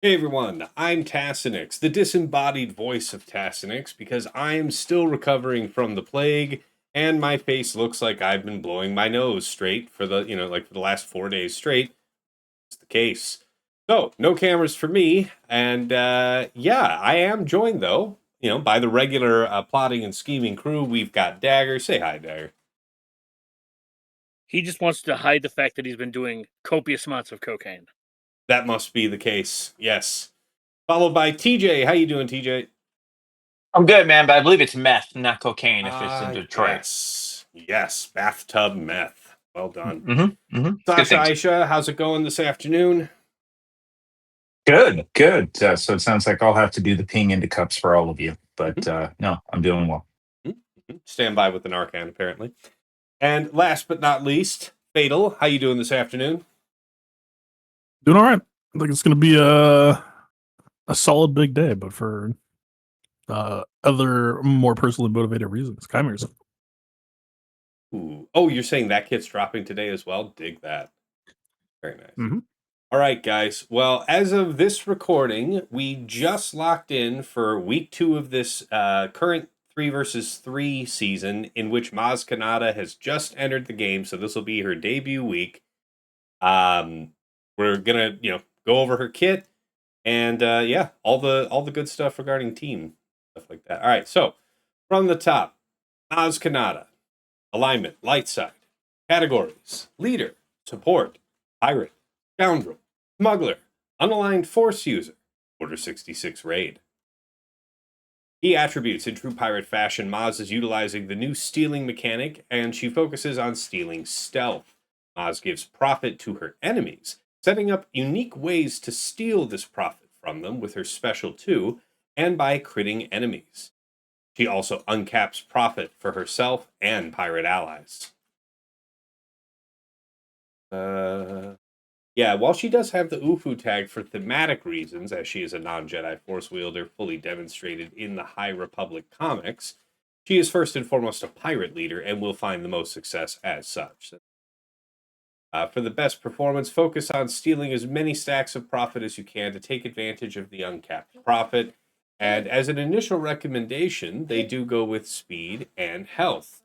Hey everyone, I'm Tassinix, the disembodied voice of Tassinix, because I am still recovering from the plague, and my face looks like I've been blowing my nose straight for for the last 4 days straight. It's the case. So, no cameras for me, and yeah, I am joined though, by the regular plotting and scheming crew. We've got Dagger. Say hi, Dagger. He just wants to hide the fact that he's been doing copious amounts of cocaine. That must be the case. Yes. Followed by TJ. How you doing, TJ? I'm good, man, but I believe it's meth, not cocaine if it's in Ah, Detroit. yes. Yes, bathtub meth. Well done. It's good Sasha, things. Aisha, how's it going this afternoon? Good, good. So it sounds like I'll have to do the peeing into cups for all of you, but Mhm, no, I'm doing well. Stand by with an Arcan, apparently. And last but not least, Fatal, how you doing this afternoon? Doing all right. I think it's going to be a solid big day, but for other more personally motivated reasons. Chimers. Ooh. Oh, you're saying that kit's dropping today as well? Dig that. Very nice. Mm-hmm. All right, guys. Well, as of this recording, we just locked in for week 2 of this current 3 versus 3 season, in which Maz Kanata has just entered the game. So this will be her debut week. We're gonna go over her kit and yeah, all the good stuff regarding team stuff like that. All right, so from the top, Maz Kanata, alignment, light side, categories, leader, support, pirate, scoundrel, smuggler, unaligned force user, order 66 raid. Key attributes: in true pirate fashion, Maz is utilizing the new stealing mechanic, and she focuses on stealing stealth. Maz gives profit to her enemies, setting up unique ways to steal this profit from them with her special 2, and by critting enemies. She also uncaps profit for herself and pirate allies. Yeah, while she does have the UFU tag for thematic reasons, as she is a non-Jedi Force wielder fully demonstrated in the High Republic comics, she is first and foremost a pirate leader and will find the most success as such. For the best performance, focus on stealing as many stacks of profit as you can to take advantage of the uncapped profit. And as an initial recommendation, they do go with speed and health.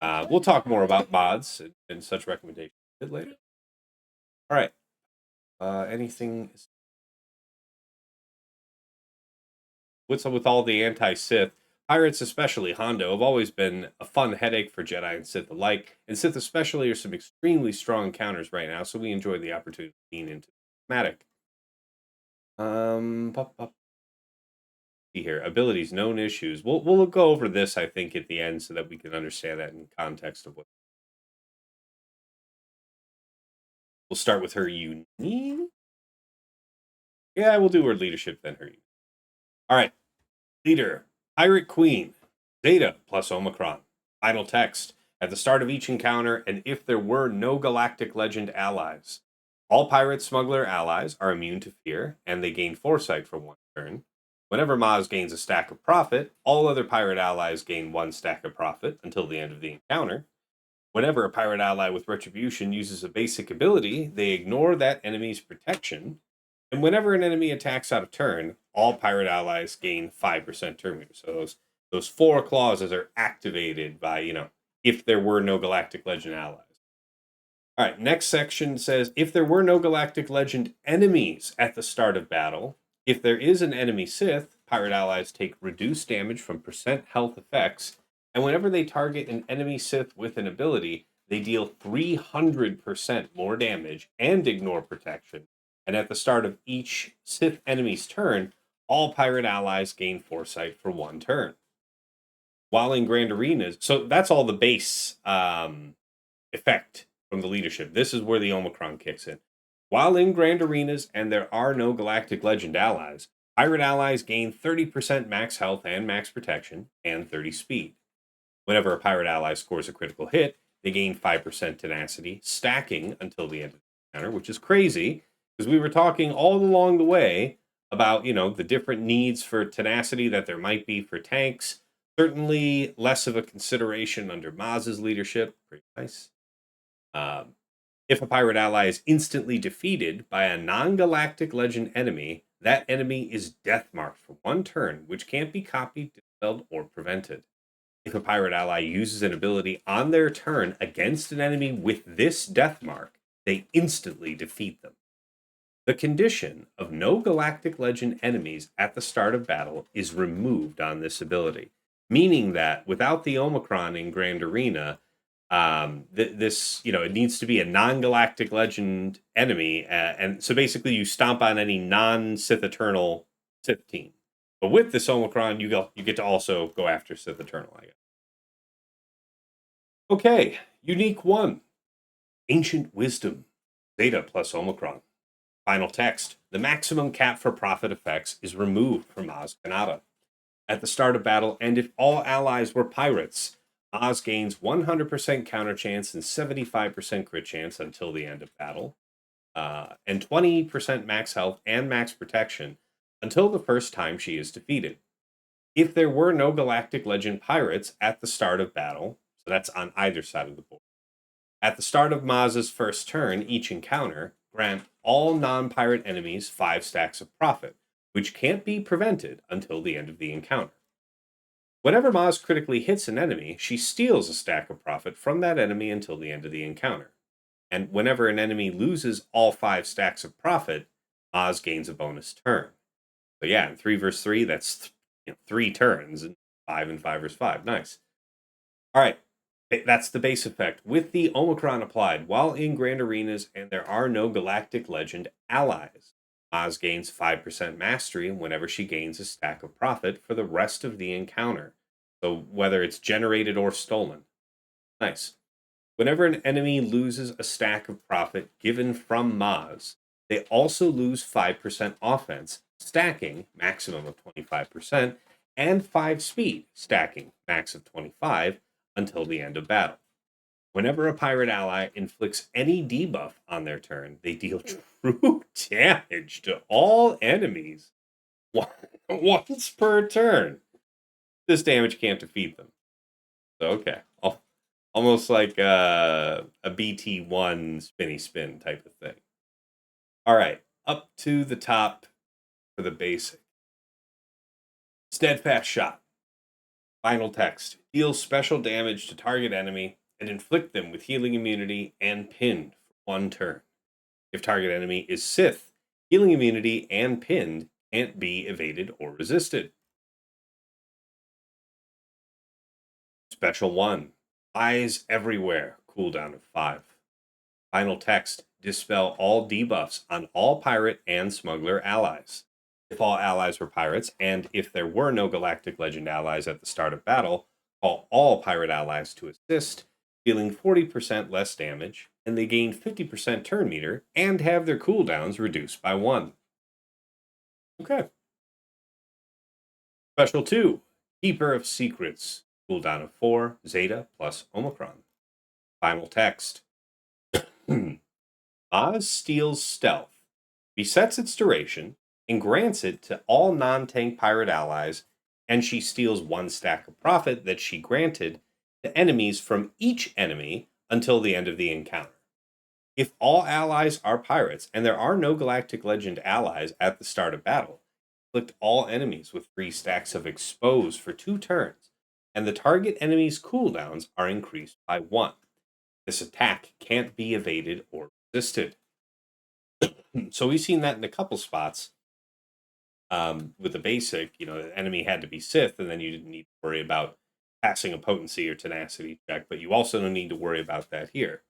We'll talk more about mods and such recommendations a bit later. All right. Anything what's up with all the anti-Sith? Pirates, especially Hondo, have always been a fun headache for Jedi and Sith alike, and Sith especially are some extremely strong counters right now, so we enjoy the opportunity to lean into thematic. See here, abilities, known issues. We'll go over this, I think, at the end, so that we can understand that in context of what. We'll start with her unique. Yeah, we'll do her leadership then her. All right, leader, Pirate Queen, Zeta plus Omicron. Final text. At the start of each encounter, and if there were no Galactic Legend allies, all pirate smuggler allies are immune to fear, and they gain foresight for 1 turn. Whenever Maz gains a stack of profit, all other pirate allies gain 1 stack of profit until the end of the encounter. Whenever a pirate ally with retribution uses a basic ability, they ignore that enemy's protection. And whenever an enemy attacks out of turn, all pirate allies gain 5% turn meter. So those 4 clauses are activated by, if there were no Galactic Legend allies. All right, next section says if there were no Galactic Legend enemies at the start of battle, if there is an enemy Sith, pirate allies take reduced damage from percent health effects, and whenever they target an enemy Sith with an ability, they deal 300% more damage and ignore protection. And at the start of each Sith enemy's turn, all pirate allies gain foresight for 1 turn. While in Grand Arenas, so that's all the base effect from the leadership. This is where the Omicron kicks in. While in Grand Arenas and there are no Galactic Legend allies, pirate allies gain 30% max health and max protection and 30 speed. Whenever a pirate ally scores a critical hit, they gain 5% tenacity, stacking until the end of the encounter, which is crazy because we were talking all along the way about, the different needs for tenacity that there might be for tanks. Certainly less of a consideration under Maz's leadership. Pretty nice. If a pirate ally is instantly defeated by a non-galactic legend enemy, that enemy is death marked for 1 turn, which can't be copied, dispelled, or prevented. If a pirate ally uses an ability on their turn against an enemy with this death mark, they instantly defeat them. The condition of no Galactic Legend enemies at the start of battle is removed on this ability, meaning that without the Omicron in Grand Arena, this it needs to be a non-Galactic Legend enemy, and so basically you stomp on any non-Sith Eternal Sith team. But with this Omicron, you get to also go after Sith Eternal, I guess. Okay, unique 1, Ancient Wisdom, Zeta plus Omicron. Final text. The maximum cap for profit effects is removed from Oz Kanata. At the start of battle, and if all allies were pirates, Oz gains 100% counter chance and 75% crit chance until the end of battle, and 20% max health and max protection until the first time she is defeated. If there were no Galactic Legend pirates at the start of battle, so that's on either side of the board, at the start of Maz's first turn, each encounter, grant all non-pirate enemies 5 stacks of profit, which can't be prevented until the end of the encounter. Whenever Maz critically hits an enemy, she steals a stack of profit from that enemy until the end of the encounter. And whenever an enemy loses all 5 stacks of profit, Maz gains a bonus turn. So yeah, in 3 versus 3, that's 3 turns, and 5 and 5 versus 5. Nice. All right. That's the base effect. With the Omicron applied while in Grand Arenas and there are no Galactic Legend allies, Oz gains 5% mastery whenever she gains a stack of profit for the rest of the encounter. So whether it's generated or stolen. Nice. Whenever an enemy loses a stack of profit given from Maz, they also lose 5% offense, stacking maximum of 25%, and 5 speed, stacking max of 25 until the end of battle. Whenever a pirate ally inflicts any debuff on their turn, they deal true damage to all enemies once per turn. This damage can't defeat them. So, okay. Almost like a BT1 spinny spin type of thing. All right. Up to the top for the basic. Steadfast Shot. Final text. Deal special damage to target enemy and inflict them with healing immunity and pinned for 1 turn. If target enemy is Sith, healing immunity and pinned can't be evaded or resisted. Special 1. Eyes Everywhere. Cooldown of 5. Final text. Dispel all debuffs on all pirate and smuggler allies. If all allies were pirates, and if there were no Galactic Legend allies at the start of battle, call all pirate allies to assist, dealing 40% less damage, and they gain 50% turn meter and have their cooldowns reduced by 1. Okay. Special 2. Keeper of Secrets. Cooldown of 4, Zeta plus Omicron. Final text. Oz steals stealth, resets its duration, and grants it to all non-tank pirate allies, and she steals 1 stack of profit that she granted to enemies from each enemy until the end of the encounter. If all allies are pirates, and there are no Galactic Legend allies at the start of battle, inflict all enemies with 3 stacks of Expose for 2 turns, and the target enemy's cooldowns are increased by 1. This attack can't be evaded or resisted. So we've seen that in a couple spots. With the basic, the enemy had to be Sith, and then you didn't need to worry about passing a potency or tenacity check, but you also don't need to worry about that here.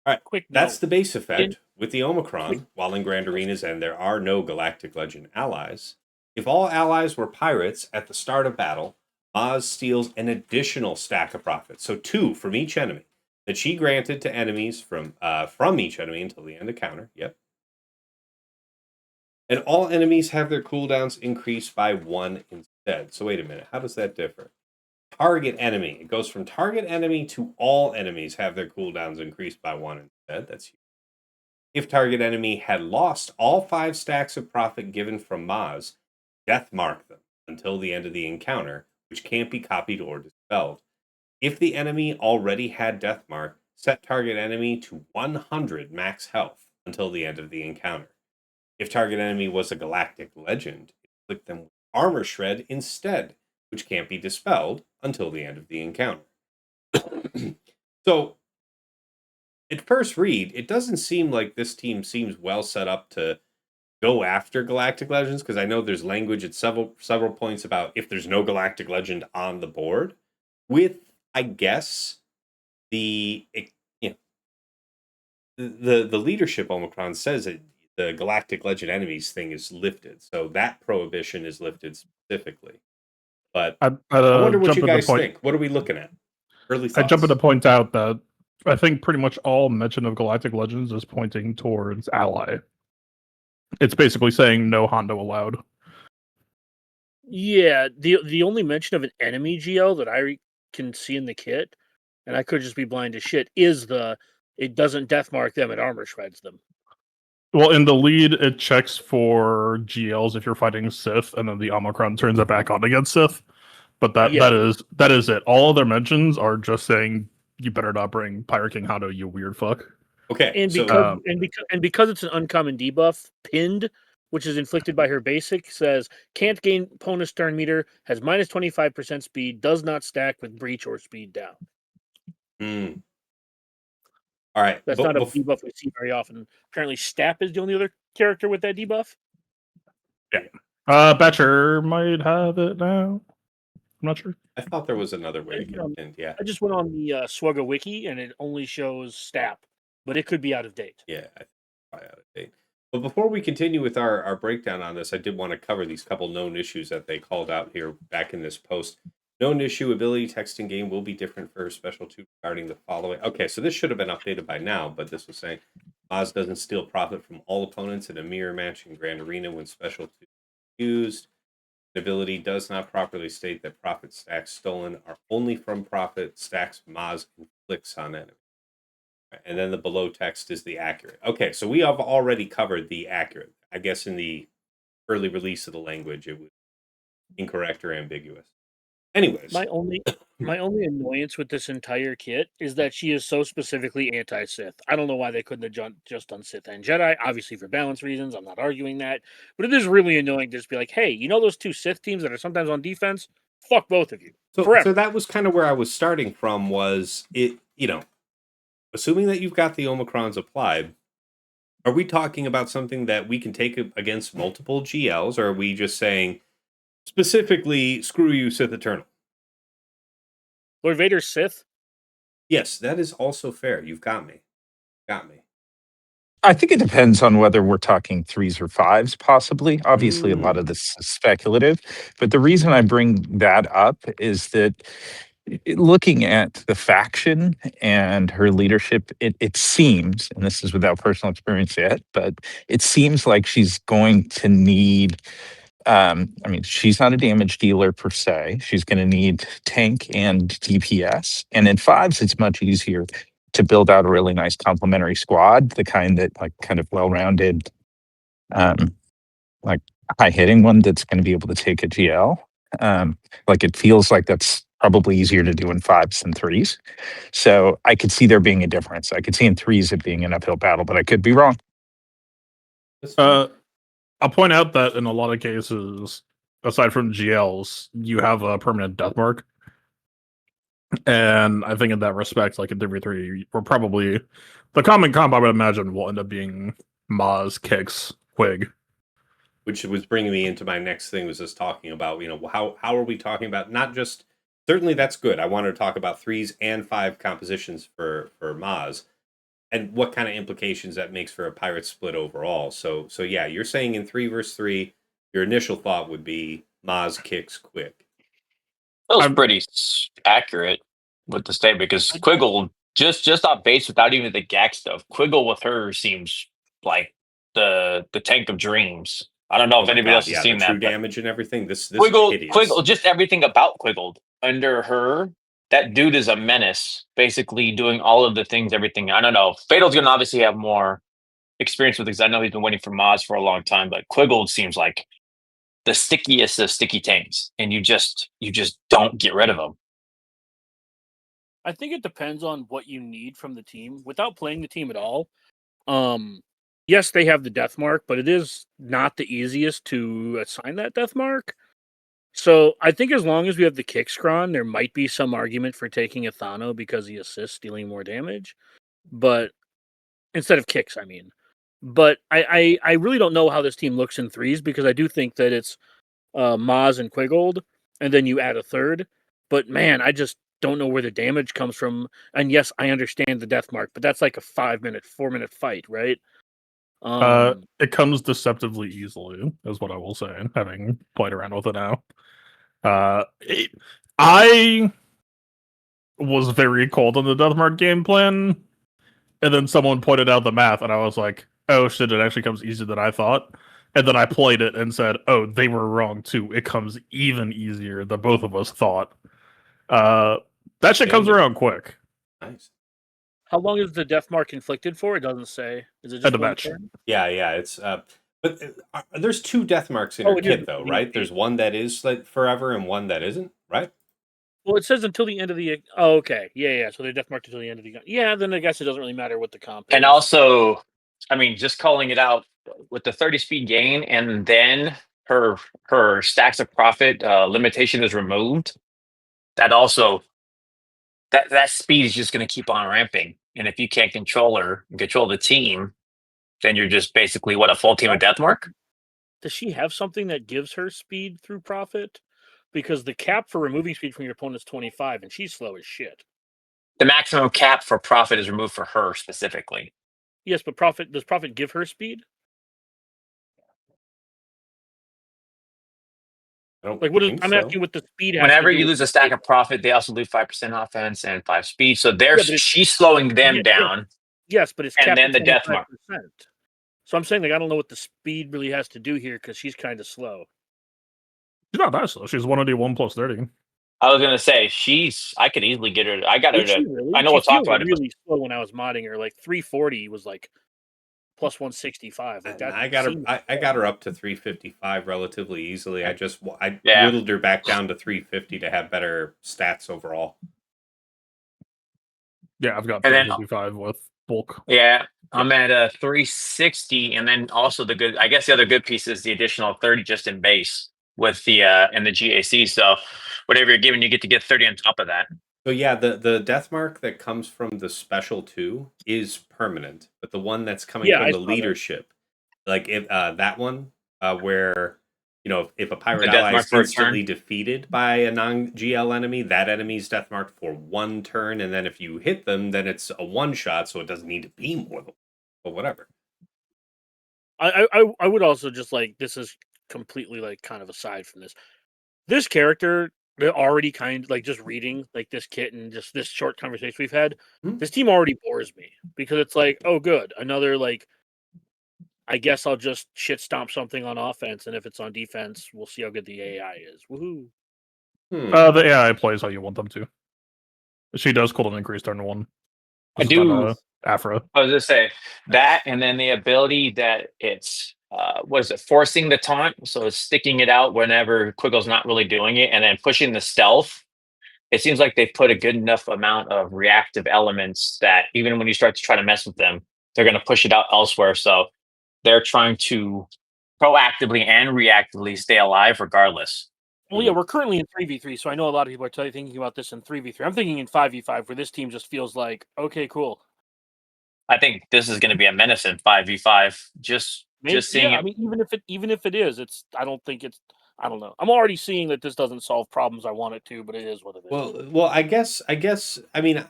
All right, Quick that's note. the base effect with the Omicron while in Grand Arenas and there are no Galactic Legend allies. If all allies were pirates at the start of battle, Maz steals an additional stack of profit, so 2 from each enemy, that she granted to enemies from each enemy until the end of counter. Yep. And all enemies have their cooldowns increased by 1 instead. So wait a minute, how does that differ? Target enemy. It goes from target enemy to all enemies have their cooldowns increased by 1 instead. That's huge. If target enemy had lost all 5 stacks of profit given from Maz, death mark them until the end of the encounter, which can't be copied or dispelled. If the enemy already had death mark, set target enemy to 100 max health until the end of the encounter. If target enemy was a galactic legend, inflict them with armor shred instead, which can't be dispelled until the end of the encounter. So, at first read, it doesn't seem like this team seems well set up to go after galactic legends, because I know there's language at several points about if there's no galactic legend on the board. With, I guess, the you know, the leadership Omicron says that the galactic legend enemies thing is lifted, so that prohibition is lifted specifically. But I'd I wonder what jump you in to guys point. think. What are we looking at? Early I jump in to thoughts. point out that I think pretty much all mention of Galactic Legends is pointing towards ally. It's basically saying no Hondo allowed. Yeah, the only mention of an enemy GL that I can see in the kit, and I could just be blind as shit, is it doesn't death mark them, it armor shreds them. Well, in the lead, it checks for GLs if you're fighting Sith, and then the Omicron turns it back on against Sith. But that Yeah. that is it. All other mentions are just saying you better not bring Pirate King Hondo, you weird fuck. Okay, And so because it's an uncommon debuff, pinned, which is inflicted by her basic, says can't gain opponent's turn meter, has minus 25% speed, does not stack with breach or speed down. All right, That's not a debuff we see very often. Apparently, Stap is the only other character with that debuff. Yeah. Batcher might have it now. I'm not sure. I thought there was another way to get Um, pinned. Yeah, I just went on the Swugga wiki, and it only shows Stap, but it could be out of date. yeah, I think it's probably out of date. But before we continue with our breakdown on this, I did want to cover these couple known issues that they called out here back in this post. Known issue ability text in game will be different for special 2 regarding the following. Okay, so this should have been updated by now, but this was saying Oz doesn't steal profit from all opponents in a mirror match in Grand Arena when special 2 is used. The ability does not properly state that profit stacks stolen are only from profit stacks Maz inflicts on enemies. And then the below text is the accurate. Okay, so we have already covered the accurate. I guess in the early release of the language, it was incorrect or ambiguous. Anyways, My only annoyance with this entire kit is that she is so specifically anti-Sith. I don't know why they couldn't have just done Sith and Jedi, obviously for balance reasons. I'm not arguing that. But it is really annoying to just be like, hey, you know those two Sith teams that are sometimes on defense? Fuck both of you. so Forever. that was kind of where I was starting from. Was it assuming that you've got the Omicrons applied? Are we talking about something that we can take against multiple GLs, or are we just saying specifically, screw you, Sith Eternal? Lord Vader's Sith? Yes, that is also fair. You've got me. Got me. I think it depends on whether we're talking threes or fives, possibly. Obviously, a lot Mm. of this is speculative. But the reason I bring that up is that looking at the faction and her leadership, it seems, and this is without personal experience yet, but it seems like she's going to need. I mean, she's not a damage dealer per se. She's going to need tank and DPS. And in fives, it's much easier to build out a really nice complementary squad, the kind that like kind of well-rounded, um, like high hitting one that's going to be able to take a GL. Like it feels like that's probably easier to do in fives than threes. So I could see there being a difference. I could see in threes it being an uphill battle, but I could be wrong. I'll point out that in a lot of cases, aside from GLs, you have a permanent death mark. And I think in that respect, like in W3, we're probably the common comp I would imagine will end up being Maz, Kix, Quig. Which was bringing me into my next thing, was just talking about, how are we talking about not just, certainly that's good. I wanted to talk about 3s and 5 compositions for Maz, and what kind of implications that makes for a pirate split overall. So yeah, you're saying in 3 versus 3, your initial thought would be Maz kicks quick. That was I'm- pretty accurate with the statement because Quiggle just on base without even the gag stuff. Quiggle with her seems like the tank of dreams. I don't know Oh if my anybody god, else has yeah, the seen true that, but damage and everything. This is hideous. Quiggle, just everything about Quiggle under her. That dude is a menace, basically doing all of the things, everything. I don't know. Fatal's gonna obviously have more experience with it because I know he's been waiting for Maz for a long time, but Quiggle seems like the stickiest of sticky tanks, and you just don't get rid of them. I think it depends on what you need from the team. Without playing the team at all, um, yes, they have the death mark, but it is not the easiest to assign that death mark. So I think as long as we have the kick scron, there might be some argument for taking a Thano because he assists dealing more damage. But instead of kicks, I mean. But I really don't know how this team looks in threes because I do think that it's Maz and Quiggold, and then you add a third. But man, I just don't know where the damage comes from. And yes, I understand the death mark, but that's like a 5 minute, 4 minute fight, right? It comes deceptively easily, is what I will say, having played around with it now. I was very cold on the Deathmark game plan, and then someone pointed out the math, and I was like, oh shit, it actually comes easier than I thought. And then I played it and said, oh, they were wrong too. It comes even easier than both of us thought. That shit comes around quick. Nice. How long is the death mark inflicted for? It doesn't say. Is it At just the one match. turn? Yeah, it's but there's two death marks in Oh, your it is kit though, the right? There's one that is like forever and one that isn't, right? Well, it says until the end of the. Oh, okay. Yeah. So they're death marked until the end of the. Yeah, then I guess it doesn't really matter what the comp is. And also, I mean, just calling it out with the 30 speed gain, and then her stacks of profit limitation is removed. That also that speed is just going to keep on ramping. And if you can't control her and control the team, then you're just basically what, a full team of death mark. Does she have something that gives her speed through profit? Because the cap for removing speed from your opponent is 25, and she's slow as shit. The maximum cap for profit is removed for her specifically. Yes, but does profit give her speed? I don't Like, what is? think I'm so. asking what the speed has Whenever to do you with lose a the stack speed. of profit, they also lose 5% offense and 5 speed. So Yeah, but she's slowing them yeah, down. Yes, but it's And capped then at the death 25%. mark. So I'm saying, like, I don't know what the speed really has to do here because she's kind of slow. She's not that slow. She's 181 plus 30. I was gonna say I could easily get her. I got her Is she to. really? I know She we'll talk feels about it, but really slow when I was modding her. Like 340 was like plus 165. Like that. I got her. seems I got her up to 355 relatively easily. I yeah. whittled her back down to 350 to have better stats overall. Yeah, I've got And then 355 with bulk. yeah, I'm at 360, and then also I guess the other good piece is the additional 30 just in base with the and the GAC. So whatever you're giving, you get to get 30 on top of that. So yeah, the death mark that comes from the special 2 is permanent, but the one that's coming Yeah, from I the saw that. leadership, like if that one, where if a pirate The death ally mark is for a instantly turn. defeated by a non-GL enemy, that enemy's death marked for 1 turn, and then if you hit them, then it's a 1-shot, so it doesn't need to be more than. But whatever. I would also just like, this is completely like kind of aside from this. This character, they're already kind of like, just reading like this kit and just this short conversation we've had. Hmm. This team already bores me because it's like, oh, good, another like. I guess I'll just shit stomp something on offense, and if it's on defense, we'll see how good the AI is. Woohoo! The AI plays how you want them to. She does cooldown increase turn 1. I This is do. on Afra. I was gonna say that, and then the ability that it's what is it, forcing the taunt, so it's sticking it out whenever Quiggle's not really doing it, and then pushing the stealth. It seems like they've put a good enough amount of reactive elements that even when you start to try to mess with them, they're gonna push it out elsewhere. So they're trying to proactively and reactively stay alive regardless. Well, yeah, we're currently in 3v3, so I know a lot of people are thinking about this in 3v3. I'm thinking in 5v5, where this team just feels like, okay, cool. I think this is going to be a menace in 5v5. Maybe, Just seeing yeah, it. I mean, even if it is, I don't think it's. I don't know. I'm already seeing that this doesn't solve problems I want it to, but it is what it is. Well, I guess. I mean,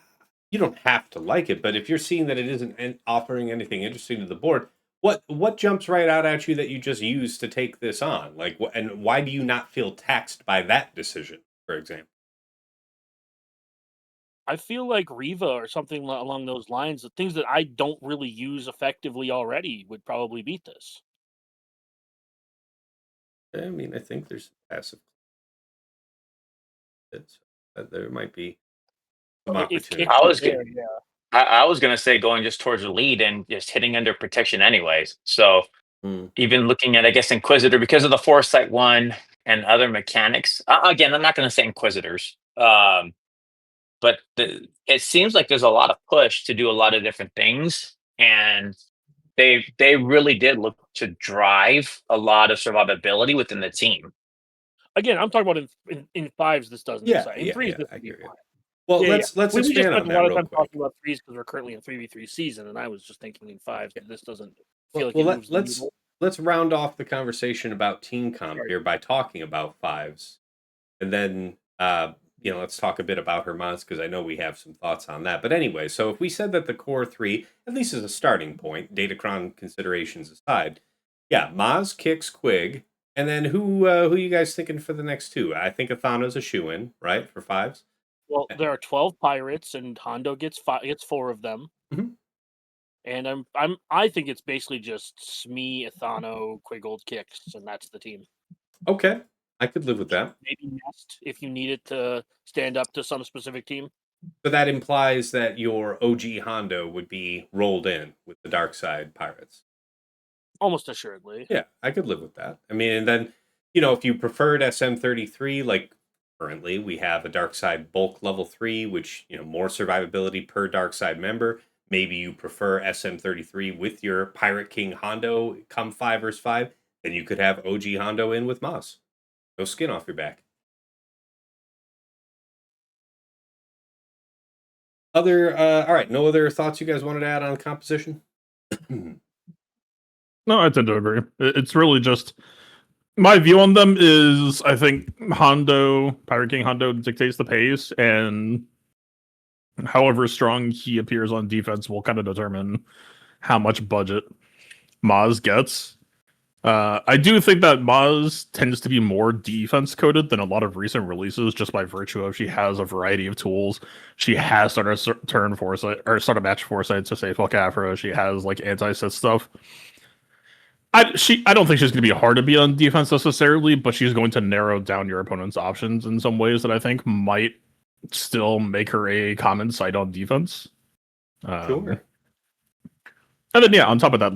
you don't have to like it, but if you're seeing that it isn't offering anything interesting to the board, what jumps right out at you that you just use to take this on? Like, and why do you not feel taxed by that decision, for example? I feel like Riva or something along those lines, the things that I don't really use effectively already would probably beat this. I mean, I think there's passive. There might be some If opportunity. kicks is there, yeah. I was going to say going just towards the lead and just hitting under protection anyways. So even looking at, I guess, Inquisitor, because of the Foresight one and other mechanics. Again, I'm not going to say Inquisitors. But it seems like there's a lot of push to do a lot of different things. And They really did look to drive a lot of survivability within the team. Again, I'm talking about in fives. This doesn't Yeah, excite. In yeah, threes, yeah. this I would be hear you. fine. Well, Yeah, yeah. let's We just expand spent on a that lot of real time quick. talking about threes because we're currently in 3v3 season, and I was just thinking in fives. Yeah. This doesn't Well, feel like well it let, moves the needle. let's round off the conversation about team comp Sorry. here by talking about fives, and then let's talk a bit about Hermans because I know we have some thoughts on that. But anyway, so if we said that the core three, at least as a starting point, Datacron considerations aside, yeah, Maz, Kix, Quig, and then who you guys thinking for the next two? I think Athana's a shoe in, right, for fives. Well, there are 12 pirates, and Hondo gets four of them. Mhm. And I think it's basically just Smee, Athano, Quiggold, Kicks, and that's the team. Okay, I could live with that. Maybe Nest if you need it to stand up to some specific team. So that implies that your OG Hondo would be rolled in with the Dark Side Pirates. Almost assuredly. Yeah, I could live with that. I mean, and then, if you preferred SM33, like currently we have a Dark Side Bulk level 3, which, more survivability per Dark Side member. Maybe you prefer SM33 with your Pirate King Hondo come 5 versus 5. Then you could have OG Hondo in with Moss. No skin off your back. All right, no other thoughts you guys wanted to add on composition? No, I tend to agree. It's really just my view on them is I think Pirate King Hondo dictates the pace, and however strong he appears on defense will kind of determine how much budget Maz gets. I do think that Maz tends to be more defense coded than a lot of recent releases, just by virtue of she has a variety of tools. She has turn foresight or start a match foresight to say fuck Afro. She has like anti-Sith stuff. I don't think she's going to be hard to be on defense necessarily, but she's going to narrow down your opponent's options in some ways that I think might still make her a common sight on defense. Sure. And then on top of that,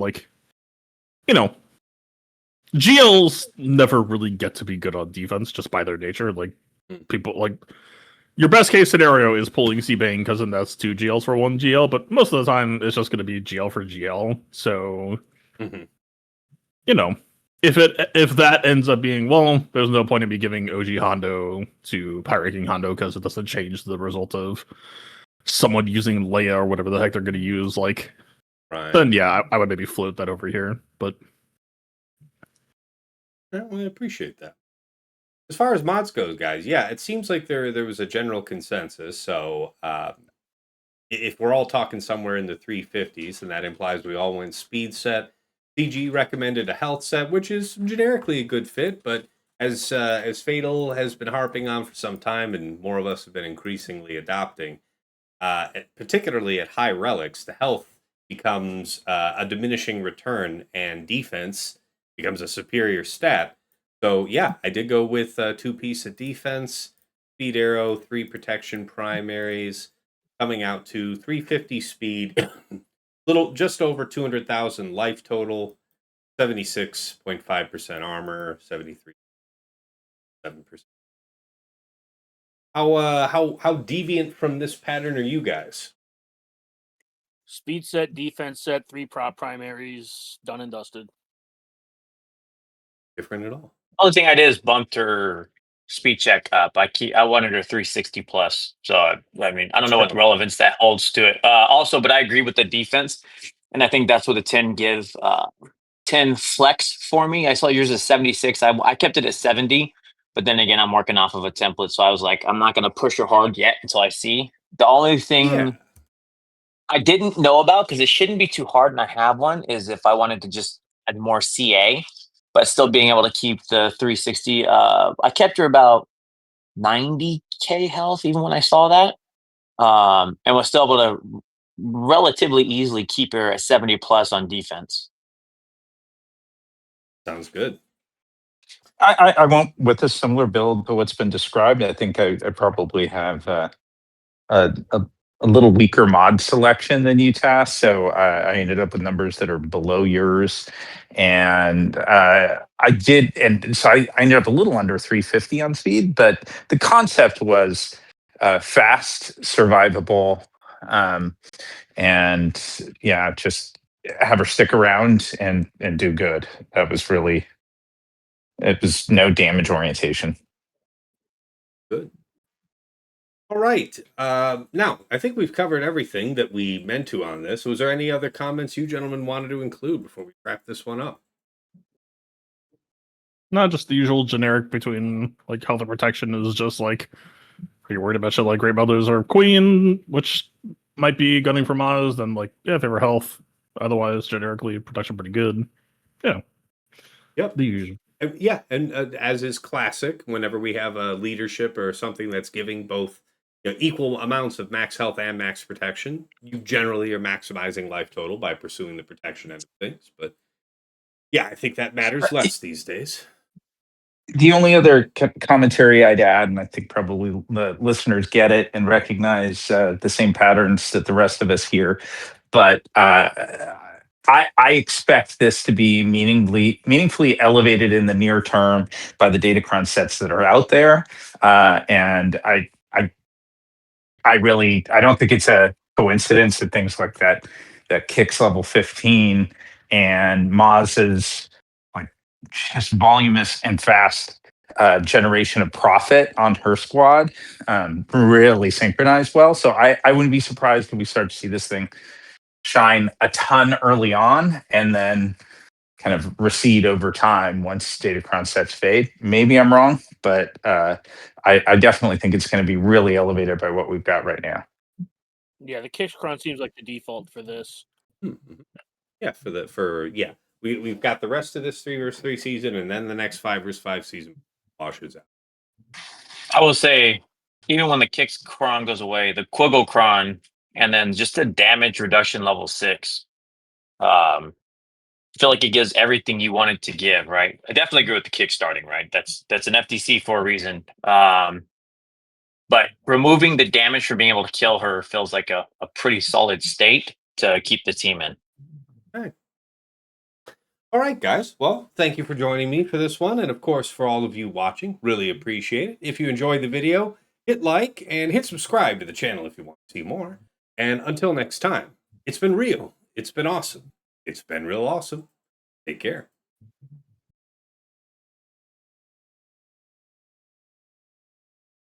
GLs never really get to be good on defense just by their nature. Like people your best case scenario is pulling C-Bang because then that's 2 GLs for 1 GL, but most of the time it's just going to be GL for GL. So if that ends up being, well, there's no point in me giving OG Hondo to Pirate King Hondo because it doesn't change the result of someone using Leia or whatever the heck they're going to use. Right. Then I would maybe float that over here. But well, I appreciate that. As far as mods goes, guys, it seems like there was a general consensus. So if we're all talking somewhere in the 350s, then that implies we all went speed set. CG recommended a health set, which is generically a good fit, but as Fatal has been harping on for some time, and more of us have been increasingly adopting, particularly at high relics, the health becomes a diminishing return, and defense becomes a superior stat. So I did go with 2-piece of defense, speed arrow, 3 protection primaries, coming out to 350 speed, just over 200,000 life total, 76.5% armor, 73.7%. How deviant from this pattern are you guys? Speed set, defense set, 3 prop primaries, done and dusted. Different at all? Only thing I did is bumped her speed check up. I wanted her 360 plus. So I mean, I don't know what relevance that holds to it. Also, but I agree with the defense, and I think that's what the 10 gives. 10 flex for me. I saw yours as 76. I kept it at 70, but then again, I'm working off of a template, so I was like, I'm not going to push her hard yet until I see. The only thing I didn't know about, because it shouldn't be too hard, and I have one, is if I wanted to just add more CA, but still being able to keep the 360. I kept her about 90k health even when I saw that, and was still able to relatively easily keep her at 70 plus on defense. Sounds good. I won't with a similar build to what's been described. I think I probably have a little weaker mod selection than UTAS, so I ended up with numbers that are below yours, and I ended up a little under 350 on speed, but the concept was fast, survivable, and just have her stick around and do good. That was really, it was no damage orientation. Good. All right. Now, I think we've covered everything that we meant to on this. Was there any other comments you gentlemen wanted to include before we wrap this one up? Not just the usual generic between like health and protection is just like, are you worried about shit like Great Mothers or Queen, which might be gunning for Maz, then like, yeah, favor health. Otherwise, generically, protection pretty good. Yeah. Yep. The usual. Yeah, and as is classic, whenever we have a leadership or something that's giving both equal amounts of max health and max protection, you generally are maximizing life total by pursuing the protection end of things. But yeah, I think that matters less these days. The only other commentary I'd add, and I think probably the listeners get it and recognize the same patterns that the rest of us hear, but I expect this to be meaningfully elevated in the near term by the datacron sets that are out there, and I don't think it's a coincidence that things like that kicks level 15 and Maz's like just voluminous and fast generation of profit on her squad really synchronized well. So I wouldn't be surprised if we start to see this thing shine a ton early on and then kind of recede over time once datacron sets fade. Maybe I'm wrong, but I definitely think it's going to be really elevated by what we've got right now. Yeah, the Kishkron seems like the default for this. Mm-hmm. Yeah, we've got the rest of this 3 versus 3 season, and then the next 5 versus 5 season washes out. I will say, even when the Kix Kron goes away, the Quiggle Kron, and then just a damage reduction level 6. I feel like it gives everything you want it to give, right? I definitely agree with the kick starting, right? That's an FTC for a reason. But removing the damage for being able to kill her feels like a pretty solid state to keep the team in. All right, guys. Well, thank you for joining me for this one. And of course, for all of you watching, really appreciate it. If you enjoyed the video, hit like and hit subscribe to the channel if you want to see more. And until next time, it's been real. It's been awesome. It's been real awesome. Take care.